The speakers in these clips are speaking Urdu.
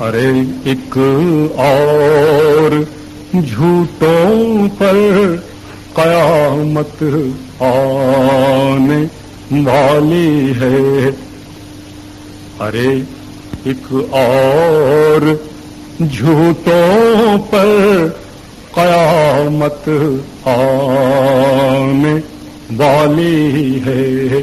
ارے ایک اور جھوٹوں پر قیامت آنے والی ہے. ارے ایک اور جھوٹوں پر قیامت آنے والی ہے.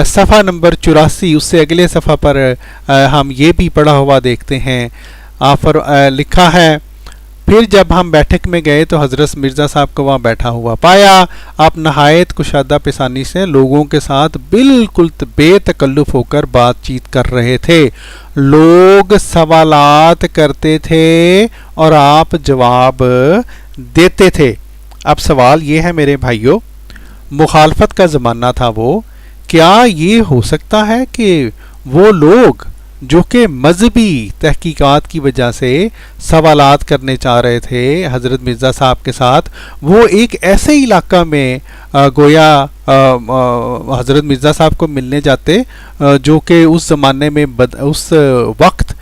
صفحہ نمبر 84 اس سے اگلے صفحہ پر ہم یہ بھی پڑھا ہوا دیکھتے ہیں. لکھا ہے پھر جب ہم بیٹھک میں گئے تو حضرت مرزا صاحب کو وہاں بیٹھا ہوا پایا. آپ نہایت کشادہ پیشانی سے لوگوں کے ساتھ بالکل بے تکلف ہو کر بات چیت کر رہے تھے. لوگ سوالات کرتے تھے اور آپ جواب دیتے تھے. اب سوال یہ ہے میرے بھائیوں، مخالفت کا زمانہ تھا وہ، کیا یہ ہو سکتا ہے کہ وہ لوگ جو کہ مذہبی تحقیقات کی وجہ سے سوالات کرنے چاہ رہے تھے حضرت مرزا صاحب کے ساتھ، وہ ایک ایسے علاقہ میں گویا حضرت مرزا صاحب کو ملنے جاتے جو کہ اس زمانے میں اس وقت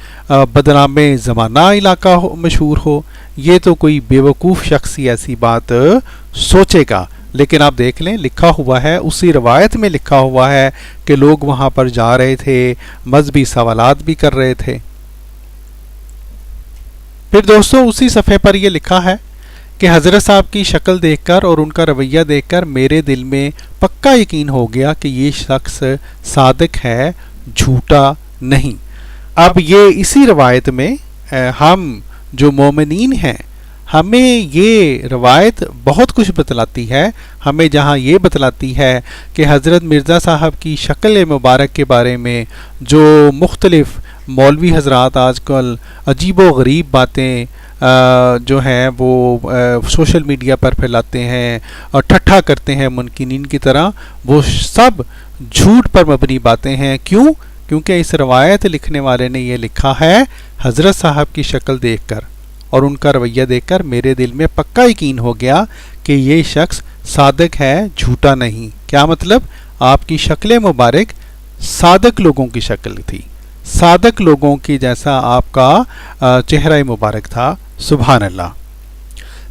بدنام زمانہ علاقہ مشہور ہو؟ یہ تو کوئی بیوقوف شخص ہی ایسی بات سوچے گا. لیکن آپ دیکھ لیں لکھا ہوا ہے، اسی روایت میں لکھا ہوا ہے کہ لوگ وہاں پر جا رہے تھے، مذہبی سوالات بھی کر رہے تھے. پھر دوستو اسی صفحے پر یہ لکھا ہے کہ حضرت صاحب کی شکل دیکھ کر اور ان کا رویہ دیکھ کر میرے دل میں پکا یقین ہو گیا کہ یہ شخص صادق ہے، جھوٹا نہیں. اب یہ اسی روایت میں ہم جو مومنین ہیں ہمیں یہ روایت بہت کچھ بتلاتی ہے. ہمیں جہاں یہ بتلاتی ہے کہ حضرت مرزا صاحب کی شکل مبارک کے بارے میں جو مختلف مولوی حضرات آج کل عجیب و غریب باتیں جو ہیں وہ سوشل میڈیا پر پھیلاتے ہیں اور ٹھٹھا کرتے ہیں منکرین کی طرح، وہ سب جھوٹ پر مبنی باتیں ہیں. کیوں؟ کیونکہ اس روایت لکھنے والے نے یہ لکھا ہے حضرت صاحب کی شکل دیکھ کر اور ان کا رویہ دیکھ کر میرے دل میں پکا یقین ہو گیا کہ یہ شخص صادق ہے، جھوٹا نہیں. کیا مطلب؟ آپ کی شکل مبارک صادق لوگوں کی شکل تھی، صادق لوگوں کی جیسا آپ کا چہرہ مبارک تھا. سبحان اللہ.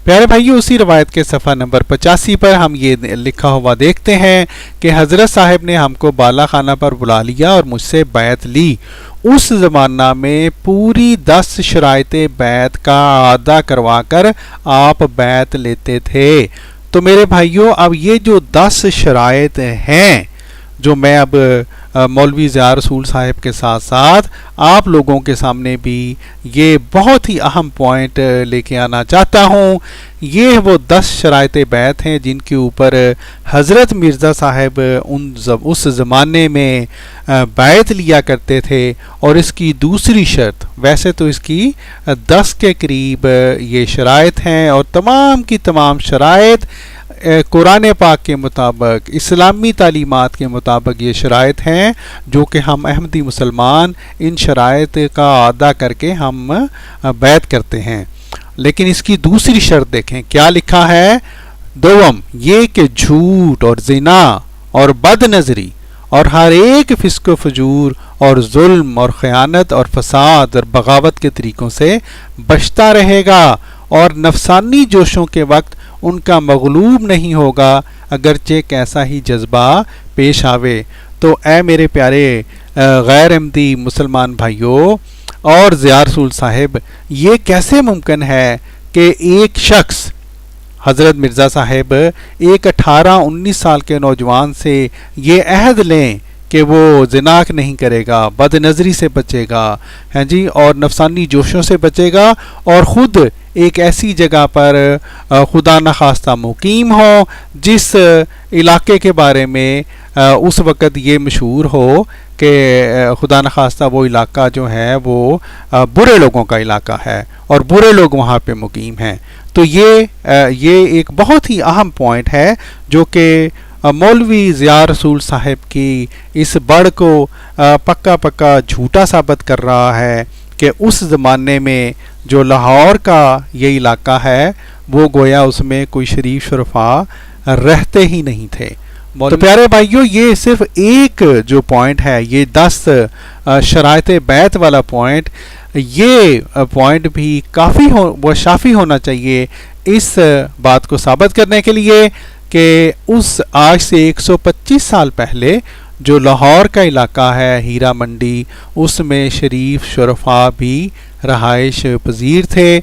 پیارے بھائیو اسی روایت کے صفحہ نمبر 85 پر ہم یہ لکھا ہوا دیکھتے ہیں کہ حضرت صاحب نے ہم کو بالا خانہ پر بلا لیا اور مجھ سے بیعت لی. اس زمانہ میں پوری 10 شرائط بیعت کا اعادہ کروا کر آپ بیعت لیتے تھے. تو میرے بھائیو اب یہ جو 10 شرائط ہیں جو میں اب مولوی ضیاء رسول صاحب کے ساتھ ساتھ آپ لوگوں کے سامنے بھی یہ بہت ہی اہم پوائنٹ لے کے آنا چاہتا ہوں. یہ وہ 10 شرائط بیعت ہیں جن کے اوپر حضرت مرزا صاحب اس زمانے میں بیعت لیا کرتے تھے. اور اس کی دوسری شرط، ویسے تو اس کی 10 کے قریب یہ شرائط ہیں اور تمام کی تمام شرائط قرآن پاک کے مطابق، اسلامی تعلیمات کے مطابق یہ شرائط ہیں جو کہ ہم احمدی مسلمان ان شرائط کا اعادہ کر کے ہم بیعت کرتے ہیں. لیکن اس کی دوسری شرط دیکھیں کیا لکھا ہے. دوم یہ کہ جھوٹ اور زنا اور بد نظری اور ہر ایک فسق و فجور اور ظلم اور خیانت اور فساد اور بغاوت کے طریقوں سے بچتا رہے گا اور نفسانی جوشوں کے وقت ان کا مغلوب نہیں ہوگا اگرچہ کیسا ہی جذبہ پیش آوے. تو اے میرے پیارے غیر احمدی مسلمان بھائیوں اور ضیاء رسول صاحب، یہ کیسے ممکن ہے کہ ایک شخص حضرت مرزا صاحب ایک 18-19 سال کے نوجوان سے یہ عہد لیں کہ وہ زنا نہیں کرے گا، بد نظری سے بچے گا، ہیں جی، اور نفسانی جوشوں سے بچے گا، اور خود ایک ایسی جگہ پر خدا نخواستہ مقیم ہو جس علاقے کے بارے میں اس وقت یہ مشہور ہو کہ خدا نخواستہ وہ علاقہ جو ہے وہ برے لوگوں کا علاقہ ہے اور برے لوگ وہاں پہ مقیم ہیں. تو یہ ایک بہت ہی اہم پوائنٹ ہے جو کہ مولوی ضیاء رسول صاحب کی اس بڑھ کو پکا جھوٹا ثابت کر رہا ہے کہ اس زمانے میں جو لاہور کا یہ علاقہ ہے وہ گویا اس میں کوئی شریف شرفا رہتے ہی نہیں تھے۔ تو پیارے بھائیوں، یہ صرف ایک جو پوائنٹ ہے، یہ 10 شرائط بیعت والا پوائنٹ، یہ پوائنٹ بھی وہ شافی ہونا چاہیے اس بات کو ثابت کرنے کے لیے کہ اس آج سے 125 سال پہلے جو لاہور کا علاقہ ہے ہیرا منڈی، اس میں شریف شرفا بھی رہائش پذیر تھے،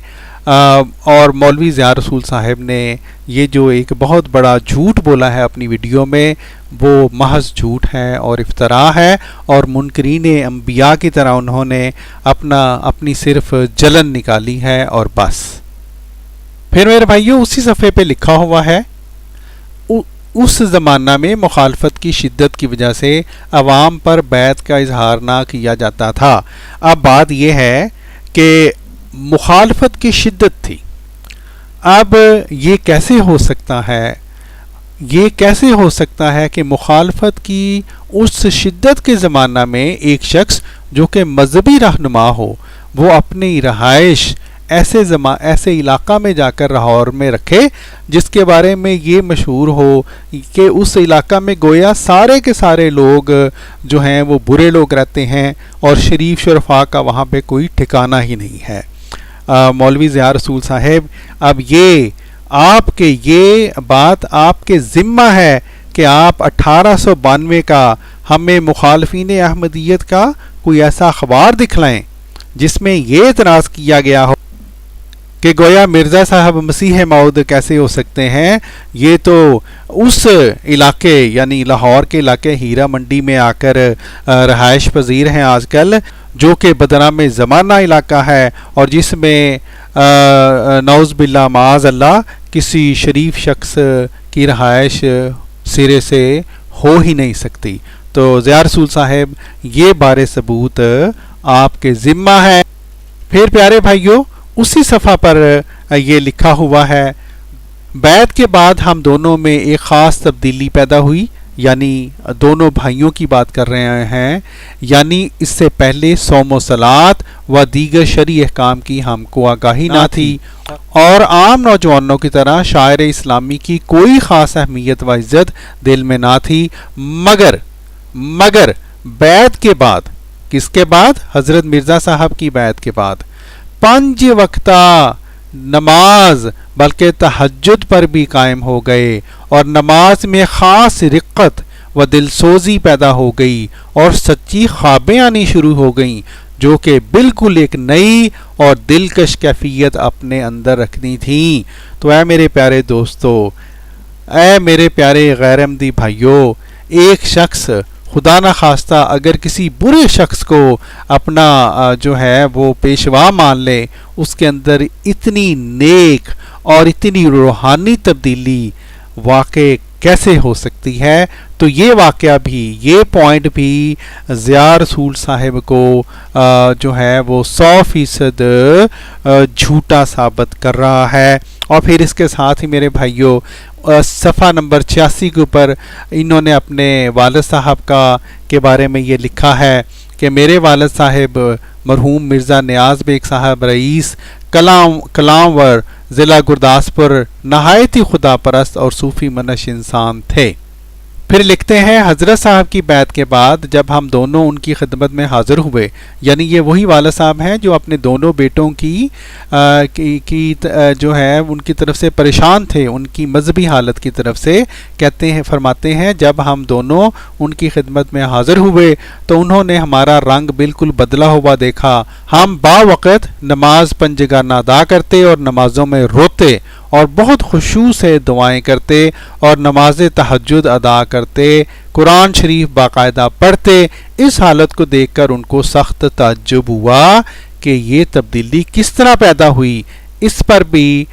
اور مولوی ضیاء رسول صاحب نے یہ جو ایک بہت بڑا جھوٹ بولا ہے اپنی ویڈیو میں، وہ محض جھوٹ ہے اور افتراء ہے، اور منکرین انبیاء کی طرح انہوں نے اپنی صرف جلن نکالی ہے اور بس۔ پھر میرے بھائیوں اسی صفحے پہ لکھا ہوا ہے، اس زمانہ میں مخالفت کی شدت کی وجہ سے عوام پر بیعت کا اظہار نہ کیا جاتا تھا۔ اب بات یہ ہے کہ مخالفت کی شدت تھی، اب یہ کیسے ہو سکتا ہے کہ مخالفت کی اس شدت کے زمانہ میں ایک شخص جو کہ مذہبی رہنما ہو وہ اپنی رہائش ایسے علاقہ میں جا کر لاہور میں رکھے جس کے بارے میں یہ مشہور ہو کہ اس علاقہ میں گویا سارے کے سارے لوگ جو ہیں وہ برے لوگ رہتے ہیں اور شریف شرفا کا وہاں پہ کوئی ٹھکانہ ہی نہیں ہے۔ مولوی ضیاء رسول صاحب، اب یہ بات آپ کے ذمہ ہے کہ آپ 1892 کا ہمیں مخالفین احمدیت کا کوئی ایسا اخبار دکھلائیں جس میں یہ اعتراض کیا گیا ہو کہ گویا مرزا صاحب مسیح موعود کیسے ہو سکتے ہیں، یہ تو اس علاقے یعنی لاہور کے علاقے ہیرا منڈی میں آ کر رہائش پذیر ہیں آج کل، جو کہ بدنام زمانہ علاقہ ہے اور جس میں نعوذ باللہ معاذ اللہ کسی شریف شخص کی رہائش سرے سے ہو ہی نہیں سکتی۔ تو ضیاء رسول صاحب یہ بار ثبوت آپ کے ذمہ ہے۔ پھر پیارے بھائیوں اسی صفحہ پر یہ لکھا ہوا ہے، بیعت کے بعد ہم دونوں میں ایک خاص تبدیلی پیدا ہوئی، یعنی دونوں بھائیوں کی بات کر رہے ہیں، یعنی اس سے پہلے صوم و صلات و دیگر شرعی احکام کی ہم کو آگاہی نہ تھی اور عام نوجوانوں کی طرح شاعر اسلامی کی کوئی خاص اہمیت و عزت دل میں نہ تھی، مگر بیعت کے بعد، کس کے بعد؟ حضرت مرزا صاحب کی بیعت کے بعد 5 وقتہ نماز بلکہ تہجد پر بھی قائم ہو گئے اور نماز میں خاص رقت و دلسوزی پیدا ہو گئی اور سچی خوابیں آنی شروع ہو گئیں جو کہ بالکل ایک نئی اور دلکش کیفیت اپنے اندر رکھنی تھیں۔ تو اے میرے پیارے دوستو، اے میرے پیارے غیر احمدی بھائیوں، ایک شخص خدا نہ خواستہ اگر کسی برے شخص کو اپنا جو ہے وہ پیشوا مان لے، اس کے اندر اتنی نیک اور اتنی روحانی تبدیلی واقع کیسے ہو سکتی ہے؟ تو یہ واقعہ بھی، یہ پوائنٹ بھی ضیاء رسول صاحب کو جو ہے وہ 100% جھوٹا ثابت کر رہا ہے۔ اور پھر اس کے ساتھ ہی میرے بھائیوں صفحہ نمبر 86 کے اوپر انہوں نے اپنے والد صاحب کے بارے میں یہ لکھا ہے کہ میرے والد صاحب مرحوم مرزا نیاز بیگ صاحب رئیس کلام ور ضلع گرداسپور نہایت ہی خدا پرست اور صوفی منش انسان تھے۔ پھر لکھتے ہیں حضرت صاحب کی بیعت کے بعد جب ہم دونوں ان کی خدمت میں حاضر ہوئے، یعنی یہ وہی والد صاحب ہیں جو اپنے دونوں بیٹوں کی جو ہے ان کی طرف سے پریشان تھے، ان کی مذہبی حالت کی طرف سے، فرماتے ہیں جب ہم دونوں ان کی خدمت میں حاضر ہوئے تو انہوں نے ہمارا رنگ بالکل بدلا ہوا دیکھا، ہم با وقت نماز پنجگانہ ادا کرتے اور نمازوں میں روتے اور بہت خشوع سے دعائیں کرتے اور نماز تہجد ادا کرتے، قرآن شریف باقاعدہ پڑھتے۔ اس حالت کو دیکھ کر ان کو سخت تعجب ہوا کہ یہ تبدیلی کس طرح پیدا ہوئی۔ اس پر بھی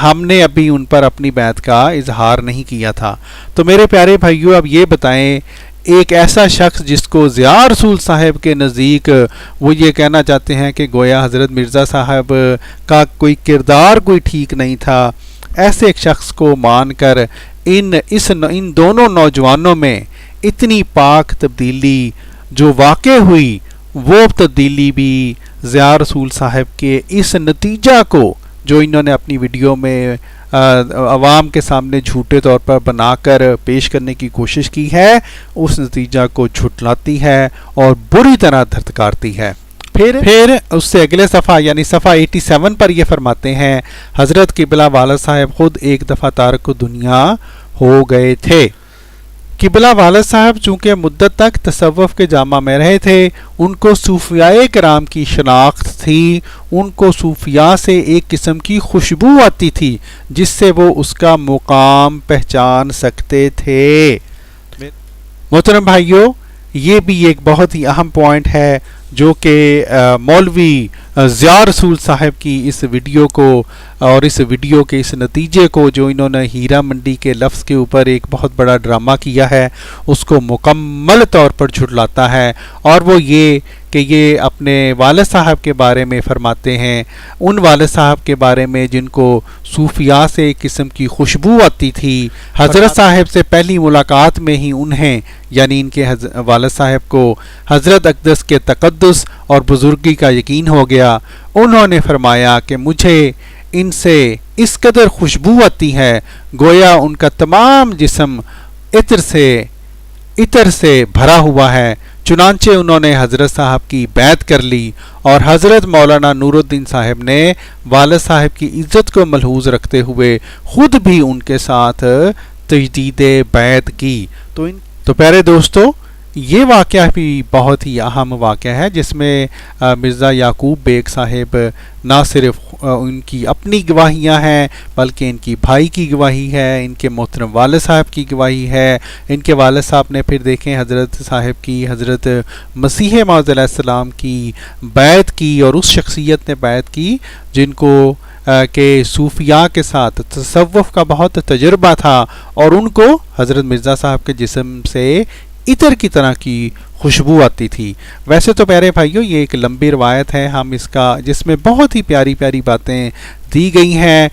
ہم نے ابھی ان پر اپنی بیعت کا اظہار نہیں کیا تھا۔ تو میرے پیارے بھائیوں اب یہ بتائیں، ایک ایسا شخص جس کو ضیاء رسول صاحب کے نزدیک وہ یہ کہنا چاہتے ہیں کہ گویا حضرت مرزا صاحب کا کوئی کردار کوئی ٹھیک نہیں تھا، ایسے ایک شخص کو مان کر ان دونوں نوجوانوں میں اتنی پاک تبدیلی جو واقع ہوئی وہ تبدیلی بھی ضیاء رسول صاحب کے اس نتیجہ کو جو انہوں نے اپنی ویڈیو میں عوام کے سامنے جھوٹے طور پر بنا کر پیش کرنے کی کوشش کی ہے، اس نتیجہ کو جھٹلاتی ہے اور بری طرح دھتکارتی ہے۔ پھر اس سے اگلے صفحہ یعنی صفحہ 87 پر یہ فرماتے ہیں، حضرت قبلہ والد صاحب خود ایک دفعہ تارک دنیا ہو گئے تھے۔ قبلہ والد صاحب چونکہ مدت تک تصوف کے جامع میں رہے تھے، ان کو صوفیاء کرام کی شناخت تھی، ان کو صوفیاء سے ایک قسم کی خوشبو آتی تھی جس سے وہ اس کا مقام پہچان سکتے تھے۔ محترم بھائیوں، یہ بھی ایک بہت ہی اہم پوائنٹ ہے جو کہ مولوی ضیاء رسول صاحب کی اس ویڈیو کو اور اس ویڈیو کے اس نتیجے کو جو انہوں نے ہیرا منڈی کے لفظ کے اوپر ایک بہت بڑا ڈرامہ کیا ہے، اس کو مکمل طور پر جھٹلاتا ہے، اور وہ یہ کہ یہ اپنے والد صاحب کے بارے میں فرماتے ہیں، ان والد صاحب کے بارے میں جن کو صوفیاء سے ایک قسم کی خوشبو آتی تھی۔ حضرت صاحب سے پہلی ملاقات میں ہی انہیں یعنی ان کے والد صاحب کو حضرت اقدس کے تقدس اور بزرگی کا یقین ہو گیا۔ انہوں نے فرمایا کہ مجھے ان سے اس قدر خوشبو آتی ہے گویا ان کا تمام جسم عطر سے بھرا ہوا ہے۔ چنانچہ انہوں نے حضرت صاحب کی بیعت کر لی، اور حضرت مولانا نور الدین صاحب نے والد صاحب کی عزت کو ملحوظ رکھتے ہوئے خود بھی ان کے ساتھ تجدید بیعت کی۔ تو پیارے دوستو، یہ واقعہ بھی بہت ہی اہم واقعہ ہے جس میں مرزا یعقوب بیگ صاحب نہ صرف ان کی اپنی گواہیاں ہیں بلکہ ان کی بھائی کی گواہی ہے، ان کے محترم والد صاحب کی گواہی ہے۔ ان کے والد صاحب نے پھر دیکھیں حضرت صاحب کی حضرت مسیح موعود علیہ السلام کی بیعت کی، اور اس شخصیت نے بیعت کی جن کو کہ صوفیاء کے ساتھ تصوف کا بہت تجربہ تھا، اور ان کو حضرت مرزا صاحب کے جسم سے عطر کی طرح کی خوشبو آتی تھی۔ ویسے تو پیارے بھائیوں یہ ایک لمبی روایت ہے، ہم اس کا جس میں بہت ہی پیاری پیاری باتیں دی گئی ہیں،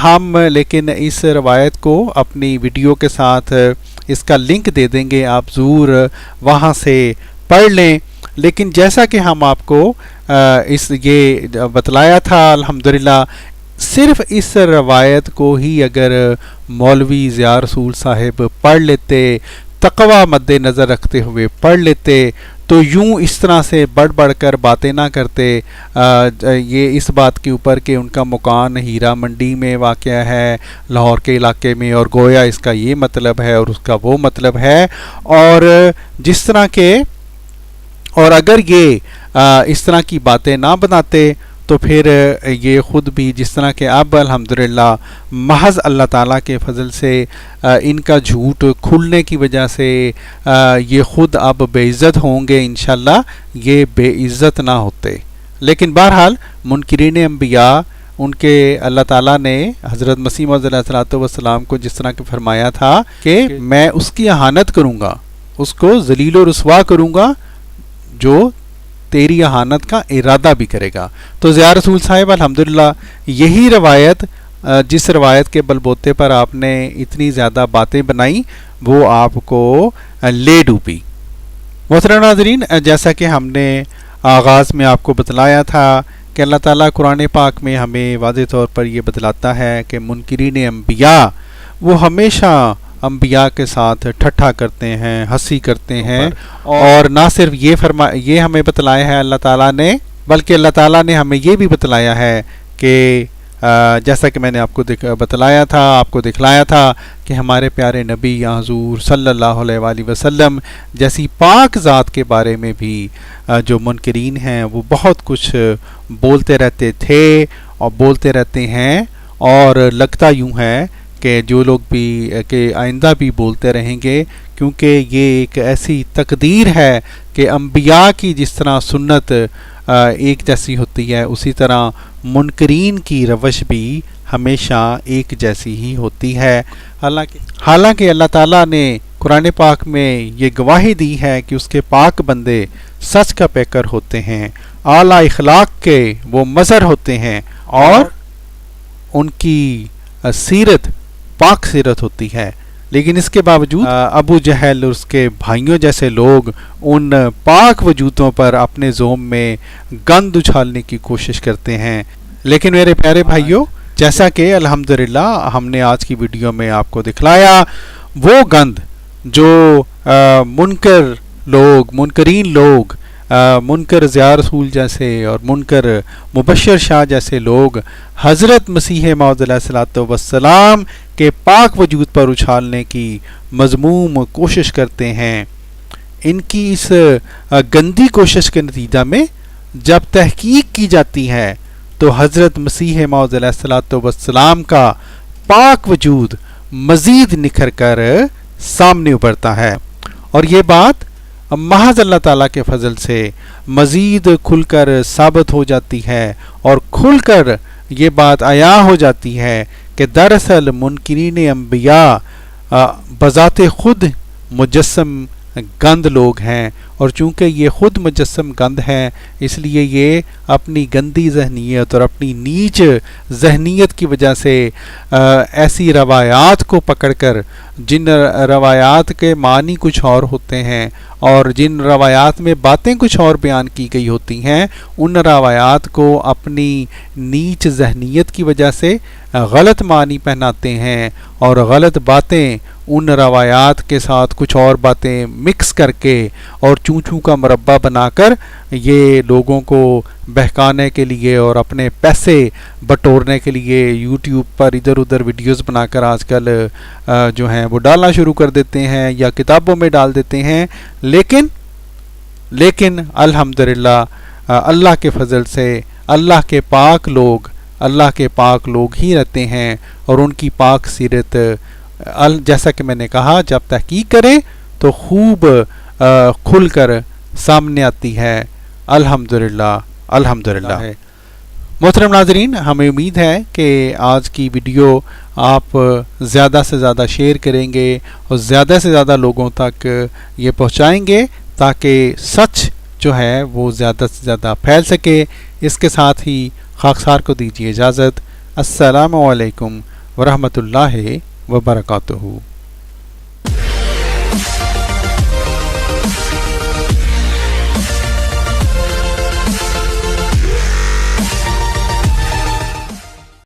ہم لیکن اس روایت کو اپنی ویڈیو کے ساتھ اس کا لنک دے دیں گے، آپ ضرور وہاں سے پڑھ لیں۔ لیکن جیسا کہ ہم آپ کو یہ بتلایا تھا، الحمدللہ صرف اس روایت کو ہی اگر مولوی ضیاء رسول صاحب پڑھ لیتے، تقوی مد نظر رکھتے ہوئے پڑھ لیتے، تو یوں اس طرح سے بڑھ کر باتیں نہ کرتے یہ اس بات کے اوپر کہ ان کا مکان ہیرا منڈی میں واقع ہے لاہور کے علاقے میں، اور گویا اس کا یہ مطلب ہے اور اس کا وہ مطلب ہے، اور جس طرح کے اور اگر یہ اس طرح کی باتیں نہ بناتے تو پھر یہ خود بھی جس طرح کہ اب الحمدللہ محض اللہ تعالیٰ کے فضل سے ان کا جھوٹ کھلنے کی وجہ سے یہ خود اب بے عزت ہوں گے، انشاءاللہ یہ بے عزت نہ ہوتے۔ لیکن بہرحال منکرین انبیاء ان کے اللہ تعالیٰ نے حضرت مسیح موعود علیہ السلام کو جس طرح کہ فرمایا تھا کہ میں اس کی اہانت کروں گا، اس کو ذلیل و رسوا کروں گا جو تیری اہانت کا ارادہ بھی کرے گا۔ تو ضیاء رسول صاحب الحمدللہ یہی روایت جس روایت کے بلبوتے پر آپ نے اتنی زیادہ باتیں بنائی وہ آپ کو لے ڈوبی۔ محترم ناظرین، جیسا کہ ہم نے آغاز میں آپ کو بتلایا تھا کہ اللہ تعالیٰ قرآن پاک میں ہمیں واضح طور پر یہ بتلاتا ہے کہ منکرین انبیاء وہ ہمیشہ انبیاء کے ساتھ ٹھٹھا کرتے ہیں، ہنسی کرتے ہیں، اور نہ صرف یہ ہمیں بتلایا ہے اللہ تعالیٰ نے، بلکہ اللہ تعالیٰ نے ہمیں یہ بھی بتلایا ہے کہ جیسا کہ میں نے آپ کو بتلایا تھا، آپ کو دکھلایا تھا کہ ہمارے پیارے نبی حضور صلی اللہ علیہ وآلہ وسلم جیسی پاک ذات کے بارے میں بھی جو منکرین ہیں وہ بہت کچھ بولتے رہتے تھے اور بولتے رہتے ہیں، اور لگتا یوں ہے کہ جو لوگ بھی کہ آئندہ بھی بولتے رہیں گے، کیونکہ یہ ایک ایسی تقدیر ہے کہ انبیاء کی جس طرح سنت ایک جیسی ہوتی ہے اسی طرح منکرین کی روش بھی ہمیشہ ایک جیسی ہی ہوتی ہے۔ حالانکہ اللہ تعالیٰ نے قرآن پاک میں یہ گواہی دی ہے کہ اس کے پاک بندے سچ کا پیکر ہوتے ہیں، اعلیٰ اخلاق کے وہ مظہر ہوتے ہیں، اور ان کی سیرت پاک سیرت ہوتی ہے۔ لیکن اس کے باوجود ابو جہل اور اس کے بھائیوں جیسے لوگ ان پاک وجودوں پر اپنے زوم میں گند اچھالنے کی کوشش کرتے ہیں. لیکن میرے پیارے بھائیوں، جیسا کہ الحمدللہ ہم نے آج کی ویڈیو میں آپ کو دکھلایا، وہ گند جو منکر لوگ، منکرین لوگ، منکر ضیاء رسول جیسے اور منکر مبشر شاہ جیسے لوگ حضرت مسیح موعود علیہ الصلوۃ والسلام کے پاک وجود پر اچھالنے کی مذموم کوشش کرتے ہیں، ان کی اس گندی کوشش کے نتیجہ میں جب تحقیق کی جاتی ہے تو حضرت مسیح موعود علیہ الصلوۃ والسلام کا پاک وجود مزید نکھر کر سامنے ابھرتا ہے. اور یہ بات محض اللہ تعالیٰ کے فضل سے مزید کھل کر ثابت ہو جاتی ہے، اور کھل کر یہ بات عیاں ہو جاتی ہے کہ دراصل منکرین انبیاء بذات خود مجسم گند لوگ ہیں، اور چونکہ یہ خود مجسم گند ہیں اس لیے یہ اپنی گندی ذہنیت اور اپنی نیچ ذہنیت کی وجہ سے ایسی روایات کو پکڑ کر، جن روایات کے معنی کچھ اور ہوتے ہیں اور جن روایات میں باتیں کچھ اور بیان کی گئی ہوتی ہیں، ان روایات کو اپنی نیچ ذہنیت کی وجہ سے غلط معنی پہناتے ہیں، اور غلط باتیں ان روایات کے ساتھ کچھ اور باتیں مکس کر کے اور چوں چوں کا مربع بنا کر یہ لوگوں کو بہکانے کے لیے اور اپنے پیسے بٹورنے کے لیے یوٹیوب پر ادھر ادھر ویڈیوز بنا کر آج کل جو ہیں وہ ڈالنا شروع کر دیتے ہیں یا کتابوں میں ڈال دیتے ہیں. لیکن الحمدللہ اللہ کے فضل سے اللہ کے پاک لوگ ہی رہتے ہیں، اور ان کی پاک سیرت جیسا کہ میں نے کہا جب تحقیق کریں تو خوب کھل کر سامنے آتی ہے. الحمدللہ ہے. محترم ناظرین، ہمیں امید ہے کہ آج کی ویڈیو آپ زیادہ سے زیادہ شیئر کریں گے اور زیادہ سے زیادہ لوگوں تک یہ پہنچائیں گے تاکہ سچ جو ہے وہ زیادہ سے زیادہ پھیل سکے. اس کے ساتھ ہی خاکسار کو دیجیے اجازت. السلام علیکم ورحمۃ اللہ وبرکاتہ.